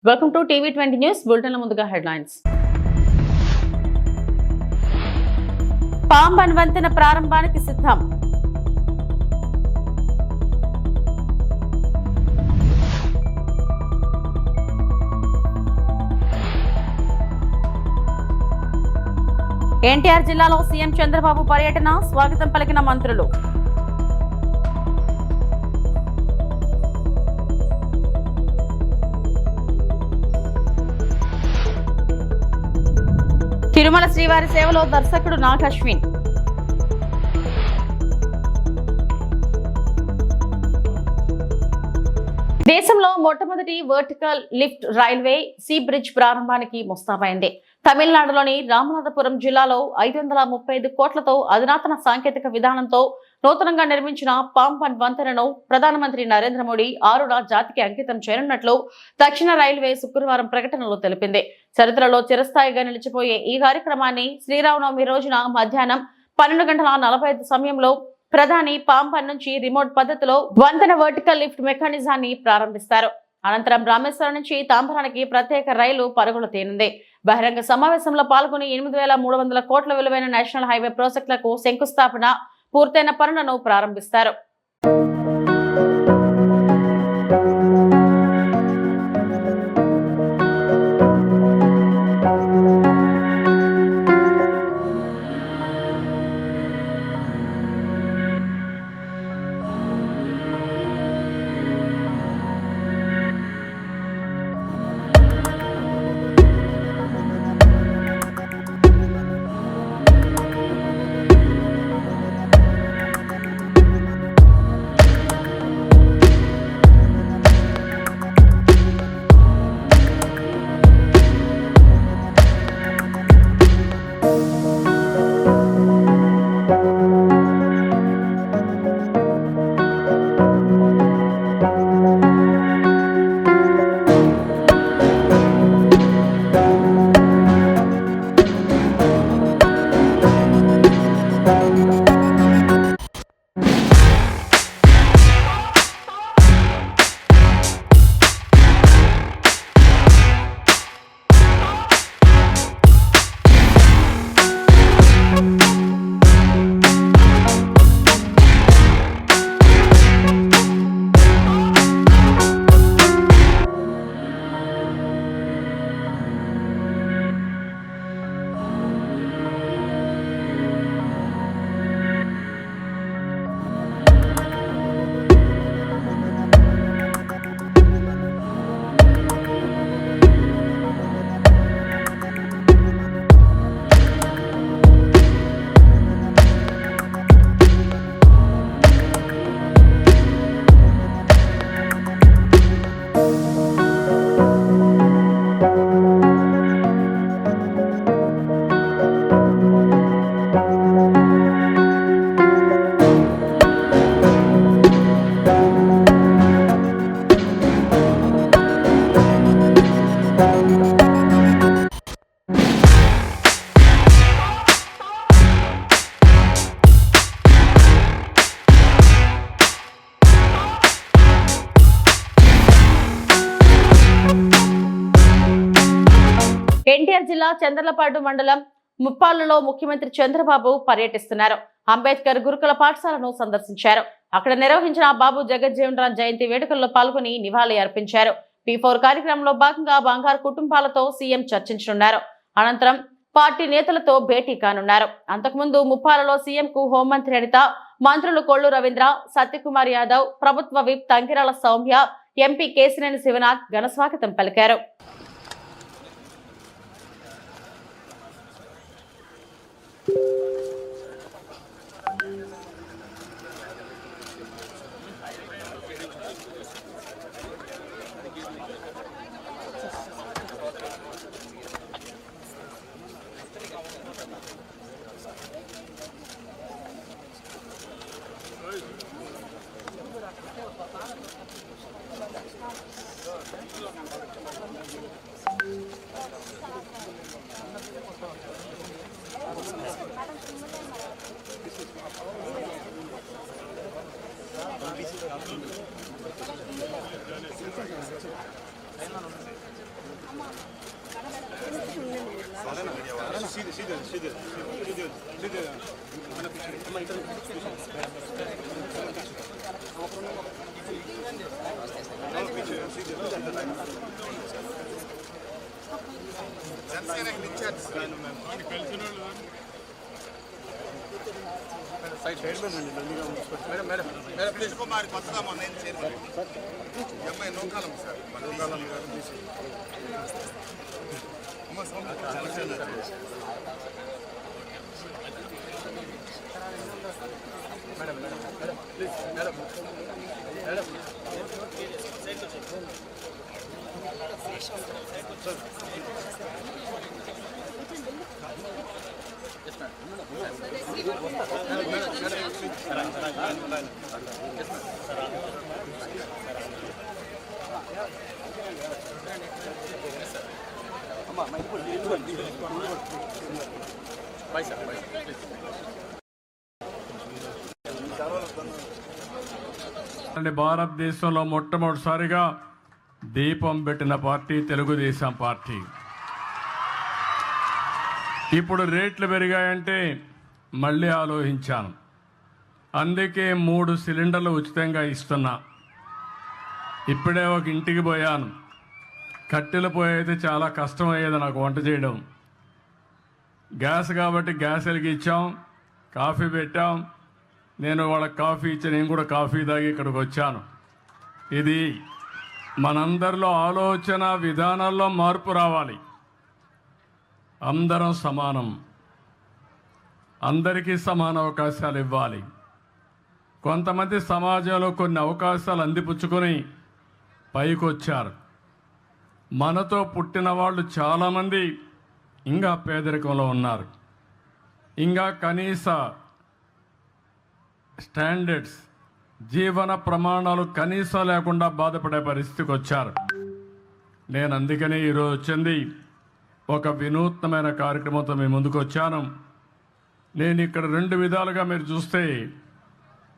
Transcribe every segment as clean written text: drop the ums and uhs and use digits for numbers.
Welcome to టీవీ20 news బులెటిన్ల ముందుగా headlines. Pamban వంతెన ప్రారంభానికి సిద్ధం. ఎన్టీఆర్ జిల్లాలో సీఎం చంద్రబాబు పర్యటన, స్వాగతం పలికిన మంత్రులు. తిరుమల శ్రీవారి సేవలో దర్శకుడు నాగ్ అశ్విన్. దేశంలో మొట్టమొదటి vertical lift railway sea bridge ప్రారంభానికి ముస్తాబైంది. తమిళనాడులోని రామనాథపురం జిల్లాలో 535 కోట్లతో అధునాతన సాంకేతిక విధానంతో నూతనంగా నిర్మించిన పాంబన్ వంతెనను ప్రధానమంత్రి నరేంద్ర మోడీ 6న జాతికి అంకితం చేయనున్నట్లు దక్షిణ రైల్వే శుక్రవారం ప్రకటనలో తెలిపింది. చరిత్రలో చిరస్థాయిగా నిలిచిపోయే ఈ కార్యక్రమాన్ని శ్రీరామనవమి రోజున మధ్యాహ్నం 12:45 సమయంలో ప్రధాని పాంబన్ నుంచి రిమోట్ పద్ధతిలో వంతెన వర్టికల్ లిఫ్ట్ మెకానిజాన్ని ప్రారంభిస్తారు. అనంతరం రామేశ్వరం నుంచి తాంబరానికి ప్రత్యేక రైలు పరుగులు తీనుంది. బహిరంగ సమావేశంలో పాల్గొని 8,300 కోట్ల విలువైన నేషనల్ హైవే ప్రాజెక్టులకు శంకుస్థాపన, పూర్తయిన పనులను ప్రారంభిస్తారు. ఎన్టీఆర్ జిల్లా చంద్రలపాడు మండలం ముప్పాళ్లలో ముఖ్యమంత్రి చంద్రబాబు పర్యటిస్తున్నారు. అంబేద్కర్ గురుకుల పాఠశాలను సందర్శించారు. అక్కడ నిర్వహించిన బాబు జగజ్జీవన్ రామ్ జయంతి వేడుకల్లో పాల్గొని నివాళి అర్పించారు. P4 కార్యక్రమంలో భాగంగా బంగారు కుటుంబాలతో సీఎం చర్చించనున్నారు. అనంతరం పార్టీ నేతలతో భేటీ కానున్నారు. అంతకుముందు ముప్పాళ్లలో సీఎం కు హోంమంత్రి అనిత, మంత్రులు కొల్లు రవీంద్ర, సత్యకుమార్ యాదవ్, ప్రభుత్వ విప్ తంకిరాల సౌమ్య, ఎంపీ కేశినేని శివనాథ్ ఘన స్వాగతం పలికారు. కుమారి కొత్తగా మొన్న అమ్మాయి నౌకాలం సార్ భారతదేశంలో మొట్టమొదటిసారిగా దీపం పెట్టిన పార్టీ తెలుగుదేశం పార్టీ. ఇప్పుడు రేట్లు పెరిగాయంటే మళ్ళీ ఆలోచించాను. అందుకే 3 సిలిండర్లు ఉచితంగా ఇస్తున్నా. ఇప్పుడే ఒక ఇంటికి పోయాను. కట్టెలు పోయితే చాలా కష్టమయ్యేది నాకు వంట చేయడం. గ్యాస్ కాబట్టి గ్యాస్ వెలిగించాం, కాఫీ పెట్టాం. నేను వాళ్ళకి కాఫీ ఇచ్చి నేను కూడా కాఫీ తాగి ఇక్కడికి వచ్చాను. ఇది మనందరిలో ఆలోచన విధానాల్లో మార్పు రావాలి. అందరం సమానం, అందరికీ సమాన అవకాశాలు ఇవ్వాలి. కొంతమంది సమాజంలో కొన్ని అవకాశాలు అందిపుచ్చుకొని పైకి వచ్చారు. మనతో పుట్టిన వాళ్ళు చాలామంది ఇంకా పేదరికంలో ఉన్నారు. ఇంకా కనీస స్టాండర్డ్స్, జీవన ప్రమాణాలు కనీసం లేకుండా బాధపడే పరిస్థితికి వచ్చారు. నేను అందుకనే ఈరోజు వచ్చింది ఒక వినూత్నమైన కార్యక్రమంతో మీ ముందుకు వచ్చాను. నేను ఇక్కడ 2 విధాలుగా మీరు చూస్తే,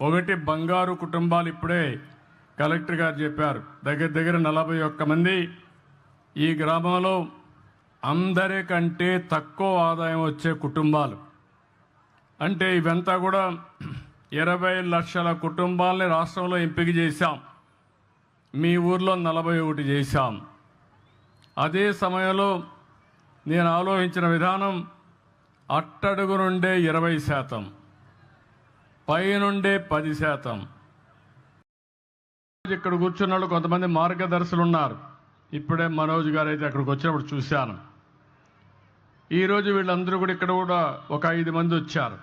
ఒకటి బంగారు కుటుంబాలు. ఇప్పుడే కలెక్టర్ గారు చెప్పారు, దగ్గర 41 మంది ఈ గ్రామంలో అందరికంటే తక్కువ ఆదాయం వచ్చే కుటుంబాలు. అంటే ఇవంతా కూడా 20 లక్షల కుటుంబాలని రాష్ట్రంలో ఎంపిక చేశాం. మీ ఊర్లో 41 చేశాం. అదే సమయంలో నేను ఆలోచించిన విధానం, అట్టడుగు నుండే 20%, పైనుండే 10%. ఇక్కడ కూర్చున్నాడు కొంతమంది మార్గదర్శులు ఉన్నారు. ఇప్పుడే మనోజ్ గారు అయితే అక్కడికి వచ్చినప్పుడు చూశాను. ఈరోజు వీళ్ళందరూ కూడా ఇక్కడ కూడా ఒక 5 మంది వచ్చారు.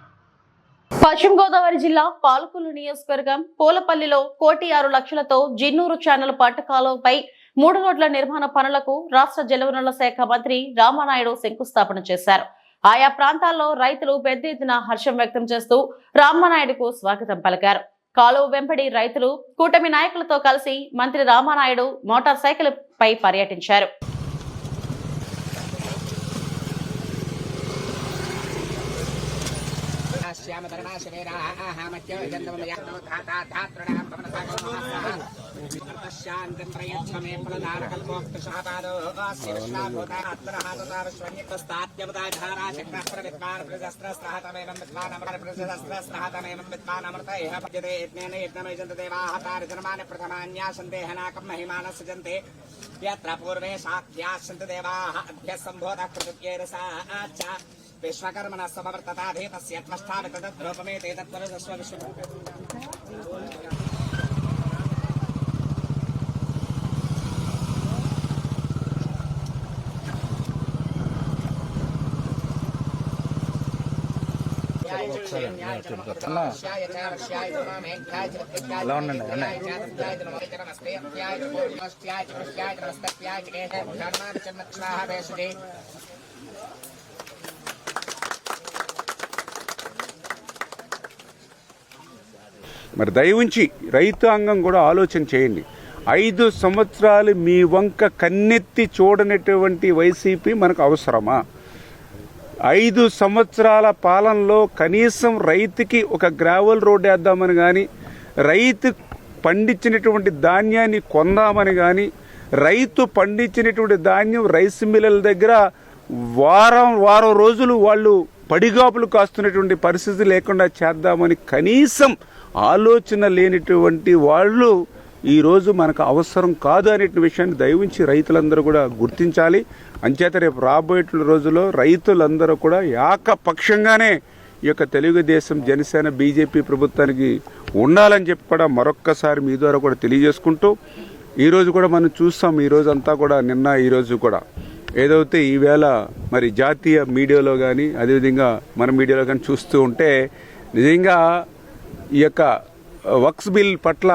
పశ్చిమ గోదావరి జిల్లా పాలకొల్లు నియోజకవర్గం పూలపల్లిలో 1.6 లక్షలతో జిన్నూరు ఛానల్ పట్టకాలువపై 3 రోడ్ల నిర్మాణ పనులకు రాష్ట్ర జలవనరుల శాఖ మంత్రి రామానాయుడు శంకుస్థాపన చేశారు. ఆయా ప్రాంతాల్లో రైతులు పెద్ద ఎత్తున హర్షం వ్యక్తం చేస్తూ రామానాయుడుకు స్వాగతం పలికారు. కాలువ వెంబడి రైతులు కూటమి నాయకులతో కలిసి మంత్రి రామానాయుడు మోటార్ సైకిల్ పై పర్యటించారు. विश्वकर्मण समवर्तताधेतस्य त्वष्टावितद्रूपमेते तत्परस्व विश्व మరి దయవుంచి రైతాంగం కూడా ఆలోచన చేయండి. 5 సంవత్సరాలు మీ వంక కన్నెత్తి చూడనటువంటి వైసీపీ మనకు అవసరమా? 5 సంవత్సరాల పాలనలో కనీసం రైతుకి ఒక గ్రావెల్ రోడ్ వేద్దామని కానీ, రైతు పండించినటువంటి ధాన్యాన్ని కొందామని కానీ, రైతు పండించినటువంటి ధాన్యం రైస్ మిల్లుల దగ్గర వారం రోజులు వాళ్ళు పడిగాపులు కాస్తున్నటువంటి పరిస్థితి లేకుండా చేద్దామని కనీసం ఆలోచన లేనిటువంటి వాళ్ళు ఈరోజు మనకు అవసరం కాదు అనే విషయాన్ని దయవుంచి రైతులందరూ కూడా గుర్తించాలి. అంచేత రేపు రాబోయే రోజుల్లో రైతులందరూ కూడా ఏకపక్షంగానే ఈ యొక్క తెలుగుదేశం, జనసేన, బీజేపీ ప్రభుత్వానికి ఉండాలని చెప్పి కూడా మరొక్కసారి మీ ద్వారా కూడా తెలియజేసుకుంటూ, ఈరోజు కూడా మనం చూస్తాం, ఈరోజు అంతా కూడా నిన్న ఈరోజు కూడా ఏదైతే ఈవేళ మరి జాతీయ మీడియాలో కానీ అదేవిధంగా మన మీడియాలో కానీ చూస్తూ ఉంటే నిజంగా ఈ యొక్క వక్స్ బిల్ పట్ల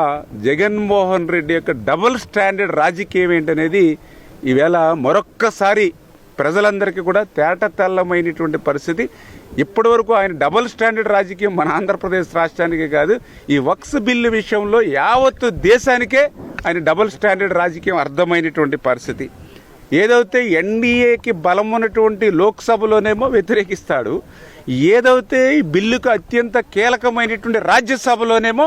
జగన్మోహన్ రెడ్డి యొక్క డబుల్ స్టాండర్డ్ రాజకీయం ఏంటనేది ఈవేళ మరొక్కసారి ప్రజలందరికీ కూడా తేటతెల్లమైనటువంటి పరిస్థితి. ఇప్పటి వరకు ఆయన డబుల్ స్టాండర్డ్ రాజకీయం మన ఆంధ్రప్రదేశ్ రాష్ట్రానికే కాదు, ఈ వక్స్ బిల్లు విషయంలో యావత్తు దేశానికే ఆయన డబుల్ స్టాండర్డ్ రాజకీయం అర్థమైనటువంటి పరిస్థితి. ఏదైతే ఎన్డీఏకి బలం ఉన్నటువంటి లోక్సభలోనేమో వ్యతిరేకిస్తాడు, ఏదైతే ఈ బిల్లుకు అత్యంత కీలకమైనటువంటి రాజ్యసభలోనేమో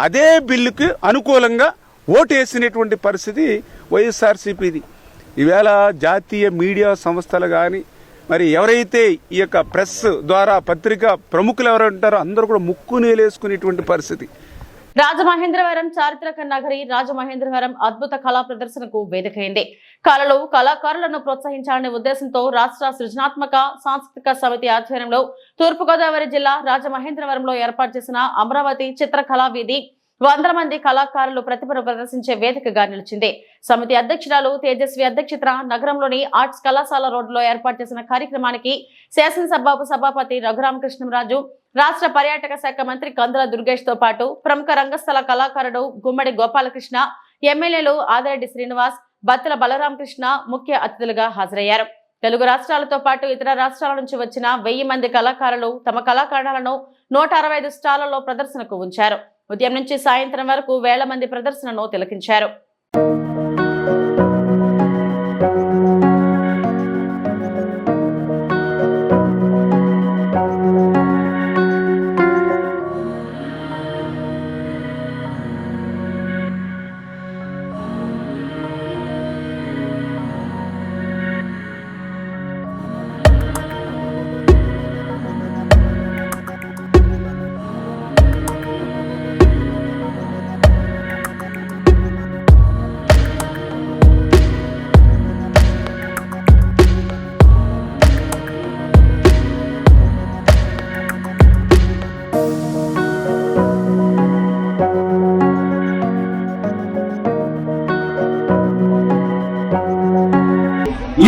అదే బిల్లుకు అనుకూలంగా ఓటు వేసినటువంటి పరిస్థితి వైఎస్ఆర్సీపీది. ఈవేళ జాతీయ మీడియా సంస్థలు కానీ మరి ఎవరైతే ఈ యొక్క ప్రెస్ ద్వారా పత్రికా ప్రముఖులు ఎవరు ఉంటారో అందరూ కూడా ముక్కు నీలేసుకునేటువంటి పరిస్థితి. రాజమహేంద్రవరం చారిత్రక నగరి రాజమహేంద్రవరం అద్భుత కళా ప్రదర్శనకు వేదికైంది. కళలు, కళాకారులను ప్రోత్సహించాలనే ఉద్దేశంతో రాష్ట్ర సృజనాత్మక సాంస్కృతిక సమితి ఆధ్వర్యంలో తూర్పుగోదావరి జిల్లా రాజమహేంద్రవరంలో ఏర్పాటు చేసిన అమరావతి చిత్రకళా వీధి 100 మంది కళాకారులు ప్రతిభను ప్రదర్శించే వేదికగా నిలిచింది. సమితి అధ్యక్షురాలు తేజస్వి అధ్యక్షతన నగరంలోని ఆర్ట్స్ కళాశాల రోడ్డులో ఏర్పాటు చేసిన కార్యక్రమానికి శాసనసభ సభాపతి రఘురామకృష్ణంరాజు, రాష్ట్ర పర్యాటక శాఖ మంత్రి కందుల దుర్గేష్ తో పాటు ప్రముఖ రంగస్థల కళాకారుడు గుమ్మడి గోపాలకృష్ణ, ఎమ్మెల్యేలు ఆదిరెడ్డి శ్రీనివాస్, బత్తుల బలరామకృష్ణ ముఖ్య అతిథులుగా హాజరయ్యారు. తెలుగు రాష్ట్రాలతో పాటు ఇతర రాష్ట్రాల నుంచి వచ్చిన 1000 మంది కళాకారులు తమ కళాఖండాలను 165 స్టాళ్లలో ప్రదర్శనకు ఉంచారు. ఉదయం నుంచి సాయంత్రం వరకు వేల మంది ప్రదర్శనను తిలకించారు.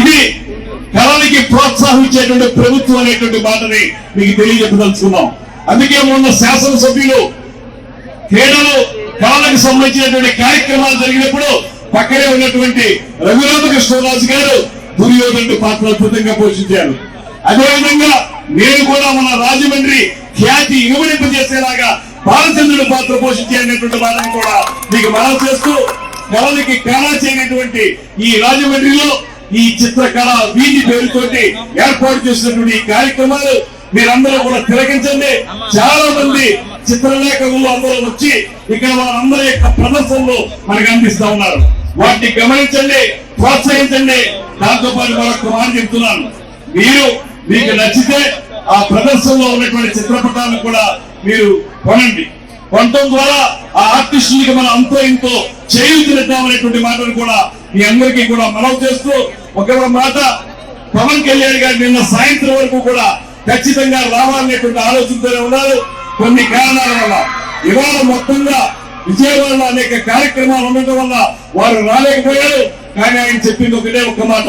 ఇది కళలకి ప్రోత్సహించేటువంటి ప్రభుత్వం అనేటువంటి మాటని మీకు తెలియజెప్పదలుచుకున్నాం. అందుకే మొన్న శాసనసభ్యులు క్రీడలు, కళలకు సంబంధించినటువంటి కార్యక్రమాలు జరిగినప్పుడు పక్కనే ఉన్నటువంటి రఘురామకృష్ణరాజు గారు దుర్యోధనుడి పాత్ర అద్భుతంగా పోషించారు. అదేవిధంగా నేను కూడా మన రాజమండ్రి ఖ్యాతి ఇనుమడింపజేసేలాగా బాలచంద్రుడి పాత్ర పోషించేటువంటి మాటను కూడా మీకు మనం చేస్తూ, కళలకి కళ చేయనటువంటి ఈ రాజమండ్రిలో ఈ చిత్రకళ వీధి పేరుతోటి ఏర్పాటు చేసినటువంటి ఈ కార్యక్రమాలు మీరందరూ కూడా తిలకించండి. చాలా మంది చిత్రలేఖకులు అందరూ వచ్చి ఇక్కడ వాళ్ళందరి యొక్క ప్రదర్శనలు మనకు అందిస్తా ఉన్నారు. వాటిని గమనించండి, ప్రోత్సహించండి. దాంతో పాటు మరొక మాట చెప్తున్నాను, మీకు నచ్చితే ఆ ప్రదర్శనలో ఉన్నటువంటి చిత్రపటాలను కూడా మీరు కొనండి. కొనటం ద్వారా ఆ ఆర్టిస్టులకి మనం అంతో ఇంతో చేయూతనిద్దామనేటువంటి మాటను కూడా మీ అందరికీ కూడా మనవి చేస్తూ, ఒక మాట, పవన్ కళ్యాణ్ గారు నిన్న సాయంత్రం వరకు కూడా ఖచ్చితంగా రావాలనేటువంటి ఆలోచనతోనే ఉన్నారు. కొన్ని కారణాల వల్ల ఇవాళ మొత్తంగా విజయవాడలో అనేక కార్యక్రమాలు ఉండటం వల్ల వారు రాలేకపోయారు. కానీ ఆయన చెప్పింది ఒకటే ఒక్క మాట,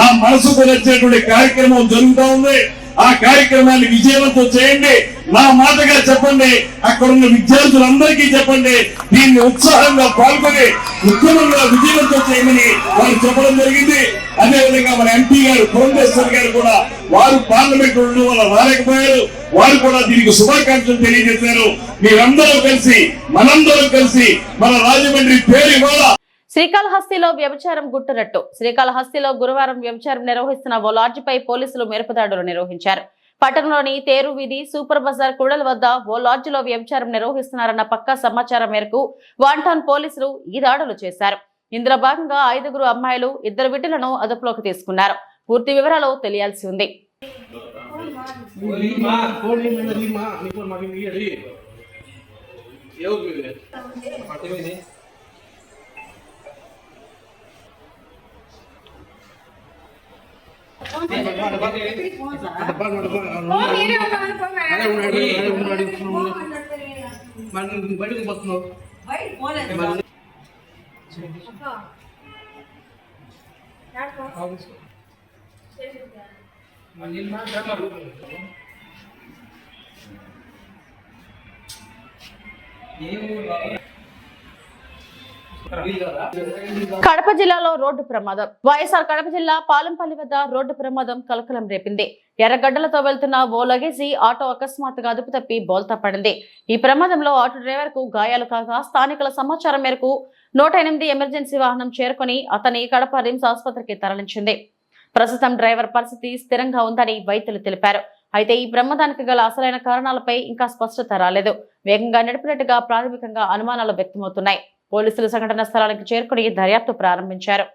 నా మనసుకు నచ్చినటువంటి కార్యక్రమం జరుగుతూ ఉంది, ఆ కార్యక్రమాన్ని విజయవంతం చేయండి, నా మాటగా చెప్పండి, అక్కడ ఉన్న విద్యార్థులందరికీ చెప్పండి, దీన్ని ఉత్సాహంగా పాల్గొని ఉద్యమంగా విజయవంతం చేయమని వారు చెప్పడం జరిగింది. అదేవిధంగా మన ఎంపీ గారు పురంధేశ్వర్ గారు కూడా వారు పార్లమెంట్ ఉండడం వల్ల రాలేకపోయారు. వారు కూడా దీనికి శుభాకాంక్షలు తెలియజేశారు. మీరందరూ కలిసి, మనందరం కలిసి మన రాజమండ్రి పేరు ఇవాళ శ్రీకాళహస్తిలో వ్యభిచారం గుట్టురట్టు. శ్రీకాళహస్తిలో గురువారం వ్యభిచారం నిర్వహిస్తున్న ఓ లాడ్జిపై పోలీసులు మెరుపుదాడులు నిర్వహించారు. పట్టణంలోని తేరు వీధి, సూపర్ బజార్ కూడల వద్ద ఓ లాడ్జిలో వ్యభిచారం నిర్వహిస్తున్నారన్న పక్కా సమాచారం మేరకు వాంటాన్ పోలీసులు ఈ దాడులు చేశారు. ఇందులో భాగంగా 5 అమ్మాయిలు, 2 విటులను అదుపులోకి తీసుకున్నారు. పూర్తి వివరాలు తెలియాల్సి ఉంది. కడప జిల్లాలో రోడ్డు ప్రమాదం. వైఎస్ఆర్ కడప జిల్లా పాలంపల్లి వద్ద రోడ్డు ప్రమాదం కలకలం రేపింది. ఎర్రగడ్డలతో వెళ్తున్న ఓ లగేజీ ఆటో అకస్మాత్తుగా అదుపు తప్పి బోల్తా పడింది. ఈ ప్రమాదంలో ఆటో డ్రైవర్ కు గాయాలు కాగా స్థానికుల సమాచారం మేరకు 108 ఎమర్జెన్సీ వాహనం చేరుకుని అతని కడప రిమ్స్ ఆసుపత్రికి తరలించింది. ప్రస్తుతం డ్రైవర్ పరిస్థితి స్థిరంగా ఉందని వైద్యులు తెలిపారు. అయితే ఈ ప్రమాదానికి గల అసలైన కారణాలపై ఇంకా స్పష్టత రాలేదు. వేగంగా నడిపినట్టుగా ప్రాథమికంగా అనుమానాలు వ్యక్తమవుతున్నాయి. పోలీసులు సంఘటన స్థలానికి చేరుకుని దర్యాప్తు ప్రారంభించారు.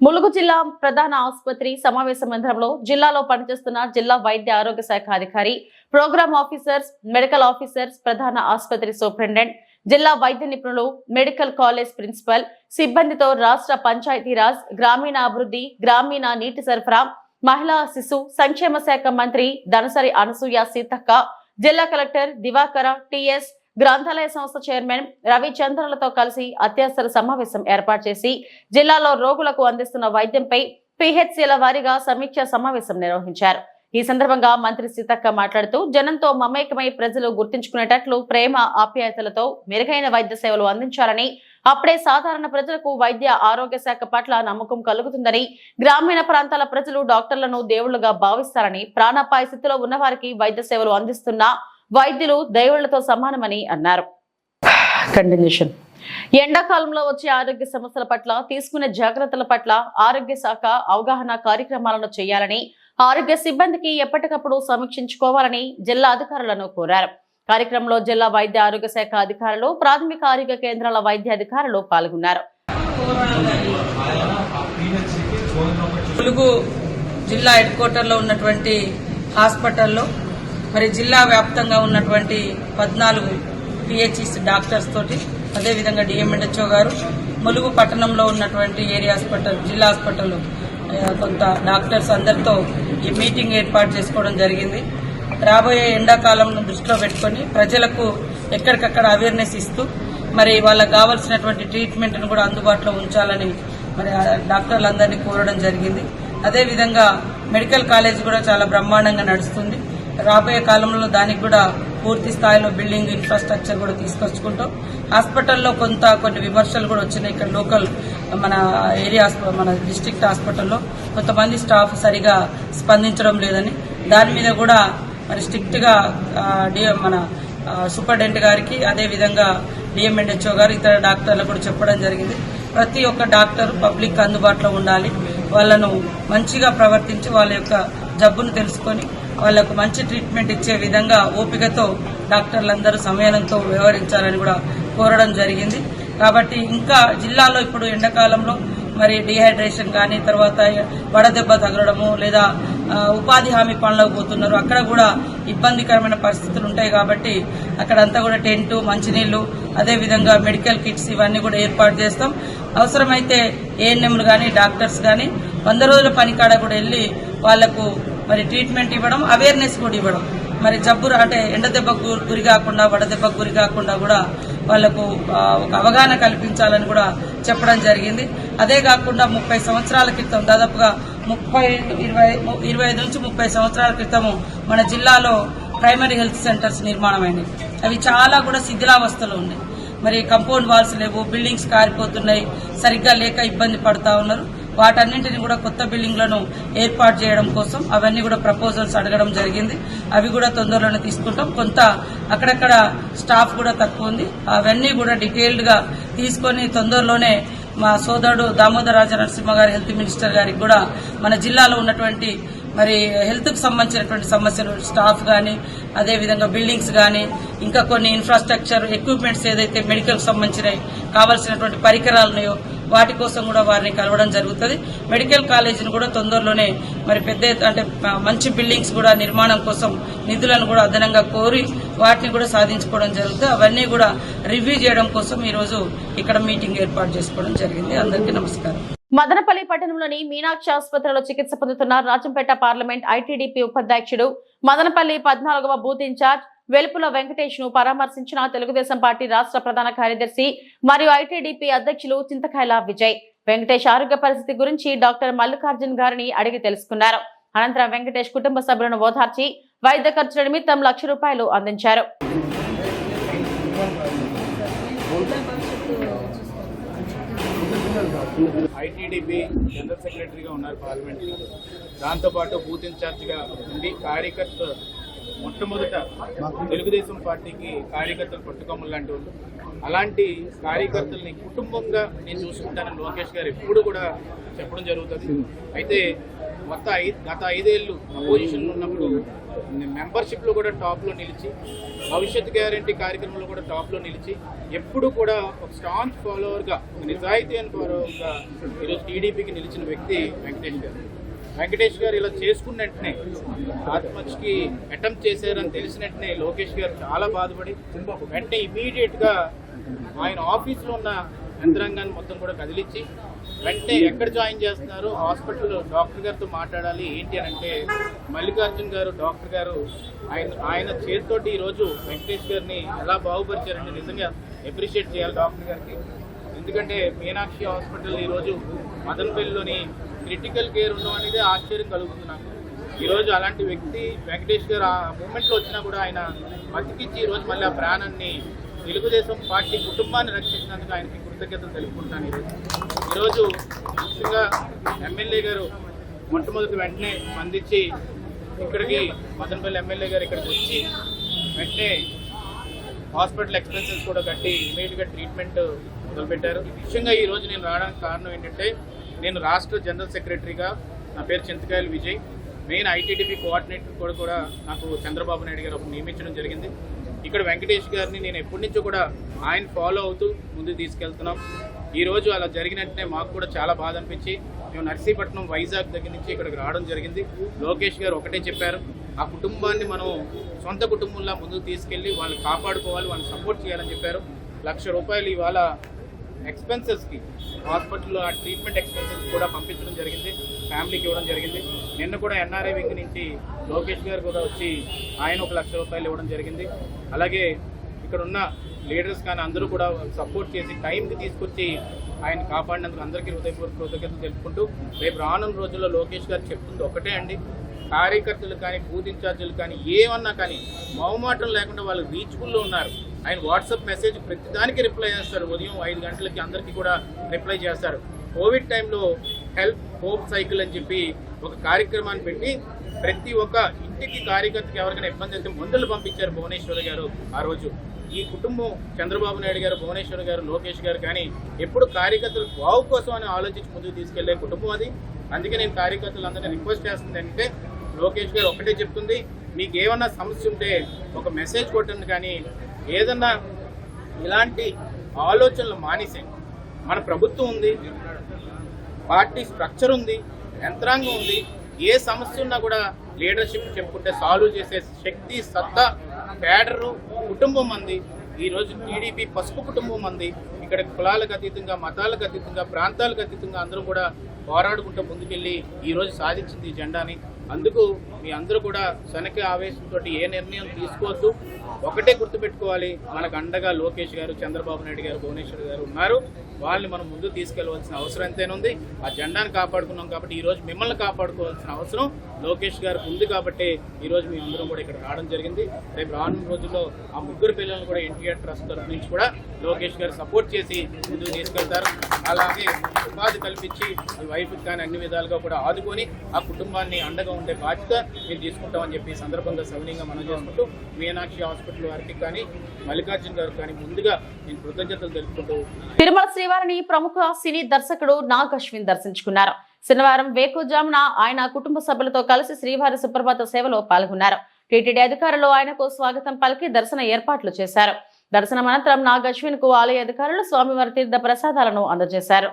ములుగు జిల్లా ప్రధాన ఆసుపత్రి సమావేశ మందిరంలో జిల్లాలో పనిచేస్తున్న జిల్లా వైద్య ఆరోగ్య శాఖ అధికారి, ప్రోగ్రామ్ ఆఫీసర్స్, మెడికల్ ఆఫీసర్స్, ప్రధాన ఆసుపత్రి సూపరింటెండెంట్, జిల్లా వైద్య నిపుణులు, మెడికల్ కాలేజ్ ప్రిన్సిపల్ సిబ్బందితో రాష్ట్ర పంచాయతీరాజ్, గ్రామీణాభివృద్ధి, గ్రామీణ నీటి సరఫరా, మహిళా శిశు సంక్షేమ శాఖ మంత్రి దనసరి అనసూయ సీతక్క, జిల్లా కలెక్టర్ దివాకర టిఎస్, గ్రంథాలయ సంస్థ చైర్మన్ రవిచంద్రలతో కలిసి అత్యవసర సమావేశం ఏర్పాటు చేసి జిల్లాలో రోగులకు అందిస్తున్న వైద్యంపై పిహెచ్సిల వారీగా సమీక్ష సమావేశం నిర్వహించారు. ఈ సందర్భంగా మంత్రి సీతక్క మాట్లాడుతూ జనంతో మమేకమై ప్రజలు గుర్తించుకునేటట్లు ప్రేమ ఆప్యాయతలతో మెరుగైన వైద్య సేవలు అందించాలని, అప్పుడే సాధారణ ప్రజలకు వైద్య ఆరోగ్య శాఖ పట్ల నమ్మకం కలుగుతుందని, గ్రామీణ ప్రాంతాల ప్రజలు డాక్టర్లను దేవుళ్లుగా భావిస్తారని, ప్రాణాపాయ స్థితిలో ఉన్నవారికి వైద్య సేవలు అందిస్తున్న వైద్యులు దేవుళ్లతో సమానమని అన్నారు. కంటిన్యూషన్. ఎండాకాలంలో వచ్చే ఆరోగ్య సమస్యల పట్ల తీసుకునే జాగ్రత్తల పట్ల ఆరోగ్య శాఖ అవగాహన కార్యక్రమాలను చేయాలని, ఆరోగ్య సిబ్బందికి ఎప్పటికప్పుడు సమీక్షించుకోవాలని జిల్లా అధికారులను కోరారు. కార్యక్రమంలో జిల్లా వైద్య ఆరోగ్య శాఖ అధికారులు, ప్రాథమిక ఆరోగ్య కేంద్రాల వైద్య అధికారులు పాల్గొన్నారు. ములుగు జిల్లా హెడ్ క్వార్టర్ లో ఉన్నటువంటి హాస్పిటల్లో మరి జిల్లా వ్యాప్తంగా ఉన్నటువంటి 14 పిహెచ్సి డాక్టర్స్ తోటి, అదేవిధంగా డిఎంఎన్హెచ్ఓ గారు, ములుగు పట్టణంలో ఉన్నటువంటి ఏరియా హాస్పిటల్, జిల్లా హాస్పిటల్లో కొంత డాక్టర్స్ అందరితో ఈ మీటింగ్ ఏర్పాటు చేసుకోవడం జరిగింది. రాబోయే ఎండాకాలంను దృష్టిలో పెట్టుకుని ప్రజలకు ఎక్కడికక్కడ అవేర్నెస్ ఇస్తూ మరి వాళ్ళకు కావాల్సినటువంటి ట్రీట్మెంట్ను కూడా అందుబాటులో ఉంచాలని మరి డాక్టర్లందరినీ కోరడం జరిగింది. అదేవిధంగా మెడికల్ కాలేజ్ కూడా చాలా బ్రహ్మాండంగా నడుస్తుంది. రాబోయే కాలంలో దానికి కూడా పూర్తి స్థాయిలో బిల్డింగ్ ఇన్ఫ్రాస్ట్రక్చర్ కూడా తీసుకొచ్చుకుంటాం. హాస్పిటల్లో కొన్ని విమర్శలు కూడా వచ్చినాయి. ఇక్కడ లోకల్ మన ఏరియా మన డిస్ట్రిక్ట్ హాస్పిటల్లో కొంతమంది స్టాఫ్ సరిగా స్పందించడం లేదని, దాని మీద కూడా మరి స్ట్రిక్ట్ గా మన సూపరింటెండెంట్ గారికి, అదేవిధంగా డిఎంఎన్హెచ్ఓ గారు, ఇతర డాక్టర్లకు కూడా చెప్పడం జరిగింది. ప్రతి ఒక్క డాక్టర్ పబ్లిక్ అందుబాటులో ఉండాలి, వాళ్ళను మంచిగా ప్రవర్తించి వాళ్ళ యొక్క జబ్బును తెలుసుకొని వాళ్లకు మంచి ట్రీట్మెంట్ ఇచ్చే విధంగా ఓపికతో డాక్టర్లందరూ సమయంతో వ్యవహరించాలని కూడా కోరడం జరిగింది. కాబట్టి ఇంకా జిల్లాలో ఇప్పుడు ఎండాకాలంలో మరి డిహైడ్రేషన్ కానీ, తర్వాత వడదెబ్బ తగలడము, లేదా ఉపాధి హామీ పనులకు పోతున్నారు, అక్కడ కూడా ఇబ్బందికరమైన పరిస్థితులు ఉంటాయి. కాబట్టి అక్కడంతా కూడా టెంట్, మంచినీళ్లు, అదేవిధంగా మెడికల్ కిట్స్ ఇవన్నీ కూడా ఏర్పాటు చేస్తాం. అవసరమైతే ఏఎన్ఎంలు కానీ, డాక్టర్స్ కానీ 100 రోజుల పనికాడ కూడా వెళ్లి వాళ్లకు మరి ట్రీట్మెంట్ ఇవ్వడం, అవేర్నెస్ కూడా ఇవ్వడం, మరి జబ్బు అంటే ఎండదెబ్బకు గురి కాకుండా, వడదెబ్బకు గురి కాకుండా కూడా వాళ్లకు ఒక అవగాహన కల్పించాలని కూడా చెప్పడం జరిగింది. అదే కాకుండా 30 సంవత్సరాల క్రితం, దాదాపుగా 25 నుంచి 30 సంవత్సరాల క్రితము మన జిల్లాలో ప్రైమరీ హెల్త్ సెంటర్స్ నిర్మాణమైనవి. అవి చాలా కూడా శిథిలావస్థలో ఉన్నాయి. మరి కాంపౌండ్ వాల్స్ లేవు, బిల్డింగ్స్ కారిపోతున్నాయి, సరిగ్గా లేక ఇబ్బంది పడుతూ ఉన్నారు. వాటన్నింటినీ కూడా కొత్త బిల్డింగ్లను ఏర్పాటు చేయడం కోసం అవన్నీ కూడా ప్రపోజల్స్ అడగడం జరిగింది. అవి కూడా తొందరలోనే తీసుకుంటాం. కొంత అక్కడక్కడ స్టాఫ్ కూడా తక్కువ ఉంది. అవన్నీ కూడా డీటెయిల్డ్ గా తీసుకొని తొందరలోనే మా సోదరుడు దామోదర్ రాజ నరసింహ గారి హెల్త్ మినిస్టర్ గారికి కూడా మన జిల్లాలో ఉన్నటువంటి మరి హెల్త్ కు సంబంధించినటువంటి సమస్యలు, స్టాఫ్ గానీ, అదేవిధంగా బిల్డింగ్స్ గానీ, ఇంకా కొన్ని ఇన్ఫ్రాస్ట్రక్చర్ ఎక్విప్మెంట్స్ ఏదైతే మెడికల్ సంబంధించినవి కావాల్సినటువంటి పరికరాలు ఉన్నాయో వాటి కోసం కూడా వారిని కలవడం జరుగుతుంది. మెడికల్ కాలేజీని కూడా తొందరలోనే మరి అంటే మంచి బిల్డింగ్స్ కూడా నిర్మాణం కోసం నిధులను కూడా అదనంగా కోరి వాటిని కూడా సాధించుకోవడం జరుగుతుంది. అవన్నీ కూడా రివ్యూ చేయడం కోసం ఈ రోజు ఇక్కడ మీటింగ్ ఏర్పాటు చేసుకోవడం జరిగింది. అందరికీ నమస్కారం. మదనపల్లి పట్టణంలోని మీనాక్షి ఆసుపత్రిలో చికిత్స పొందుతున్న రాజంపేట పార్లమెంట్ ఐటీడీపీ ఉపాధ్యక్షుడు, మదనపల్లి 14వ బూత్ ఇన్ఛార్జ్ వెలుపుల వెంకటేష్ ను పరామర్శించిన తెలుగుదేశం పార్టీ రాష్ట్ర ప్రధాన కార్యదర్శి మరియు ఐటీడీపీ అధ్యక్షులు చింతకాయల విజయ్. వెంకటేష్ ఆరోగ్య పరిస్థితి గురించి డాక్టర్ మల్లికార్జున్ గారిని అడిగి తెలుసుకున్నారు. అనంతరం వెంకటేష్ కుటుంబ సభ్యులను ఓదార్చి వైద్య ఖర్చుల నిమిత్తం ₹1,00,000 అందించారు. ఐటీడీపీ జనరల్ సెక్రటరీగా ఉన్నారు పార్లమెంట్. దాంతోపాటు బూత్ ఇన్ఛార్జిగా ఉండి కార్యకర్త మొట్టమొదట తెలుగుదేశం పార్టీకి కార్యకర్తలు పట్టుకొమ్మలు లాంటి వాళ్ళు. అలాంటి కార్యకర్తల్ని కుటుంబంగా నేను చూసుకుంటానని లోకేష్ గారు ఎప్పుడు కూడా చెప్పడం జరుగుతుంది. అయితే గత 5 ఏళ్ళు అపోజిషన్లో ఉన్నప్పుడు మెంబర్షిప్లో కూడా టాప్లో నిలిచి, భవిష్యత్ గ్యారంటీ కార్యక్రమంలో కూడా టాప్లో నిలిచి, ఎప్పుడు కూడా ఒక స్ట్రాంగ్ ఫాలోవర్గా, నిజాయితీ అని ఫాలోవర్గా ఈరోజు టీడీపీకి నిలిచిన వ్యక్తి వెంకటేష్ గారు. వెంకటేష్ గారు ఇలా చేసుకున్న వెంటనే ఆత్మహత్యకి అటెంప్ట్ చేశారని తెలిసిన వెంటనే లోకేష్ గారు చాలా బాధపడి వెంటనే ఇమీడియట్గా ఆయన ఆఫీస్లో ఉన్న యంత్రాంగాన్ని మొత్తం కూడా కదిలించి వెంటనే ఎక్కడ జాయిన్ చేస్తున్నారు, హాస్పిటల్లో డాక్టర్ గారితో మాట్లాడాలి ఏంటి అని అంటే, మల్లికార్జున్ గారు డాక్టర్ గారు ఆయన చేతితోటి ఈరోజు వెంకటేష్ గారిని ఎలా బాగుపరిచారంటే నిజంగా అప్రిషియేట్ చేయాలి డాక్టర్ గారికి. ఎందుకంటే మీనాక్షి హాస్పిటల్ ఈరోజు మదనపల్లిలోని క్రిటికల్ కేర్ ఉండడం అనేది ఆశ్చర్యం కలుగుతుంది నాకు. ఈరోజు అలాంటి వ్యక్తి వెంకటేష్ గారు ఆ మూమెంట్లో వచ్చినా కూడా ఆయన బతికించి ఈరోజు మళ్ళీ ఆ ప్రాణాన్ని తెలుగుదేశం పార్టీ కుటుంబాన్ని రక్షించినందుకు ఆయనకి కృతజ్ఞతలు తెలుపుకుంటాను. ఈరోజు ముఖ్యంగా ఎమ్మెల్యే గారు మొట్టమొదటి వెంటనే స్పందించి ఇక్కడికి మదనపల్లి ఎమ్మెల్యే గారు ఇక్కడికి వచ్చి వెంటనే హాస్పిటల్ ఎక్స్పెన్సెస్ కూడా కట్టి ఇమీడియట్గా ట్రీట్మెంట్ మొదలుపెట్టారు. ముఖ్యంగా ఈరోజు నేను రావడానికి కారణం ఏంటంటే, నేను రాష్ట్ర జనరల్ సెక్రటరీగా, నా పేరు చింతకాయల విజయ్, మెయిన్ ఐటీడీపీ కోఆర్డినేటర్ కూడా నాకు చంద్రబాబు నాయుడు గారు నియమించడం జరిగింది. ఇక్కడ వెంకటేష్ గారిని నేను ఎప్పటి నుంచో కూడా ఆయన ఫాలో అవుతూ ముందుకు తీసుకెళ్తున్నాం. ఈరోజు అలా జరిగినట్టునే మాకు కూడా చాలా బాధ అనిపించి మేము నర్సీపట్నం, వైజాగ్ దగ్గర నుంచి ఇక్కడికి రావడం జరిగింది. లోకేష్ గారు ఒకటే చెప్పారు, ఆ కుటుంబాన్ని మనం సొంత కుటుంబంలా ముందుకు తీసుకెళ్ళి వాళ్ళని కాపాడుకోవాలి, వాళ్ళని సపోర్ట్ చేయాలని చెప్పారు. ₹1,00,000 ఇవాళ ఎక్స్పెన్సెస్కి, హాస్పిటల్లో ఆ ట్రీట్మెంట్ ఎక్స్పెన్సెస్ కూడా పంపించడం జరిగింది, ఫ్యామిలీకి ఇవ్వడం జరిగింది. నిన్న కూడా ఎన్ఆర్ఐ వింగ్ నుంచి లోకేష్ గారు కూడా వచ్చి ఆయన ₹1,00,000 ఇవ్వడం జరిగింది. అలాగే ఇక్కడ ఉన్న లీడర్స్ కానీ అందరూ కూడా సపోర్ట్ చేసి టైంకి తీసుకొచ్చి ఆయన కాపాడినందుకు అందరికీ హృదయపూర్వక కృతజ్ఞతలు తెలుపుకుంటూ, రేపు రానున్న రోజుల్లో లోకేష్ గారు చెప్తుంది ఒకటే అండి, కార్యకర్తలు కానీ బూత్ ఇన్ఛార్జీలు కానీ ఏమన్నా కానీ మొహమాటం లేకుండా వాళ్ళు రీచబుల్లో ఉన్నారు. ఆయన వాట్సాప్ మెసేజ్ ప్రతిదానికి రిప్లై చేస్తారు. ఉదయం 5 గంటలకి అందరికీ కూడా రిప్లై చేస్తారు. కోవిడ్ టైంలో హెల్ప్ హోప్ సైకిల్ అని చెప్పి ఒక కార్యక్రమాన్ని పెట్టి ప్రతి ఒక్క ఇంటికి కార్యకర్తకి ఎవరికైనా ఇబ్బంది అయితే మందులు పంపించారు భువనేశ్వర్ గారు ఆ రోజు. ఈ కుటుంబం చంద్రబాబు నాయుడు గారు, భువనేశ్వర్ గారు, లోకేష్ గారు కానీ ఎప్పుడు కార్యకర్తల బాగు కోసం అని ఆలోచించి ముందుకు తీసుకెళ్లే కుటుంబం అది. అందుకే నేను కార్యకర్తలందరినీ రిక్వెస్ట్ చేస్తుంది అంటే, లోకేష్ గారు ఒకటే చెప్తుంది, మీకు ఏమన్నా సమస్య ఉంటే ఒక మెసేజ్ కొట్టండి, కానీ ఏదన్నా ఇలాంటి ఆలోచనలు మానేసేయండి. మన ప్రభుత్వం ఉంది, పార్టీ స్ట్రక్చర్ ఉంది, యంత్రాంగం ఉంది. ఏ సమస్య ఉన్నా కూడా లీడర్షిప్ చెప్పుకుంటే సాల్వ్ చేసే శక్తి, సత్తా, క్యాడరు, కుటుంబం మంది. ఈరోజు టీడీపీ పసుపు కుటుంబం మంది. ఇక్కడ కులాలకు అతీతంగా, మతాలకు అతీతంగా, ప్రాంతాలకు అతీతంగా అందరూ కూడా పోరాడుకుంటూ ముందుకెళ్ళి ఈరోజు సాధించింది ఈ జెండాని. అందుకు మీ అందరూ కూడా శనక ఆవేశంతో ఏ నిర్ణయం తీసుకోవద్దు. ఒకటే గుర్తుపెట్టుకోవాలి, మనకు అండగా లోకేష్ గారు, చంద్రబాబు నాయుడు గారు, భువనేశ్వర్ గారు ఉన్నారు. వాళ్ళని మనం ముందుకు తీసుకెళ్లవలసిన అవసరం ఎంతైనా ఆ జెండాను కాపాడుకున్నాం కాబట్టి ఈరోజు మిమ్మల్ని కాపాడుకోవాల్సిన అవసరం లోకేష్ గారికి ఉంది. కాబట్టి ఈరోజు మేము అందరం కూడా ఇక్కడ రావడం జరిగింది. రేపు రానున్న రోజుల్లో ఆ 3 పిల్లలను కూడా ఎన్టీఆర్ ట్రస్ట్ తరఫు నుంచి కూడా లోకేష్ గారు సపోర్ట్ చేసి ముందుకు తీసుకెళ్తారు. అలాగే ఉపాధి కల్పించి వైఫ్కి కానీ అన్ని విధాలుగా కూడా ఆదుకొని ఆ కుటుంబాన్ని అండగా ఉండే బాధ్యత మేము తీసుకుంటామని చెప్పి ఈ సందర్భంగా సవినీయంగా మనం చేసుకుంటూ మీనాక్షి హాస్పిటల్ వారికి కానీ మల్లికార్జున గారికి కానీ ముందుగా నేను కృతజ్ఞతలు తెలుపుకుంటూ తిరుమల శ్రీవారిని ప్రముఖ సినీ దర్శకుడు నాగ్ అశ్విన్ దర్శించుకున్నారు. శనివారం వేకుజామున ఆయన కుటుంబ సభ్యులతో కలిసి శ్రీవారి సుప్రభాత సేవలో పాల్గొన్నారు. టీటీడీ అధికారులు ఆయనకు స్వాగతం పలికి దర్శన ఏర్పాట్లు చేశారు. దర్శనం అనంతరం నాగ్ అశ్విన్ కు ఆలయ అధికారులు స్వామివారి తీర్థ ప్రసాదాలను అందజేశారు.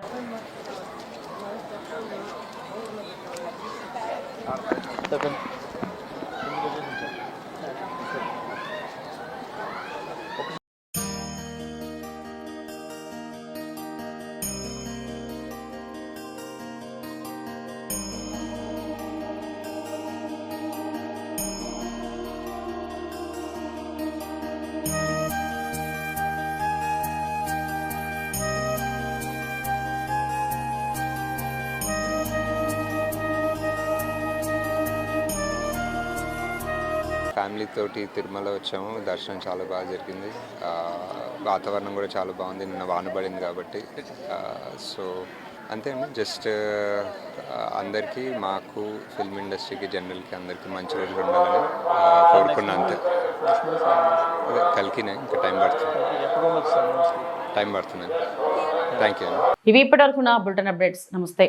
ఫ్యామిలీ తోటి తిరుమల వచ్చాము. దర్శనం చాలా బాగా జరిగింది. వాతావరణం కూడా చాలా బాగుంది. నిన్న వాన పడింది కాబట్టి సో అంతే అండి. జస్ట్ అందరికీ, మాకు ఫిల్మ్ ఇండస్ట్రీకి, జనరల్కి అందరికీ మంచి రోజులు ఉండాలని కోరుకున్నా. అంతే. కలికినే ఇంకా టైం పడుతుంది. Thank you. ఇవి ఇప్పటివరకు నా బులెటిన్ అప్డేట్స్. నమస్తే.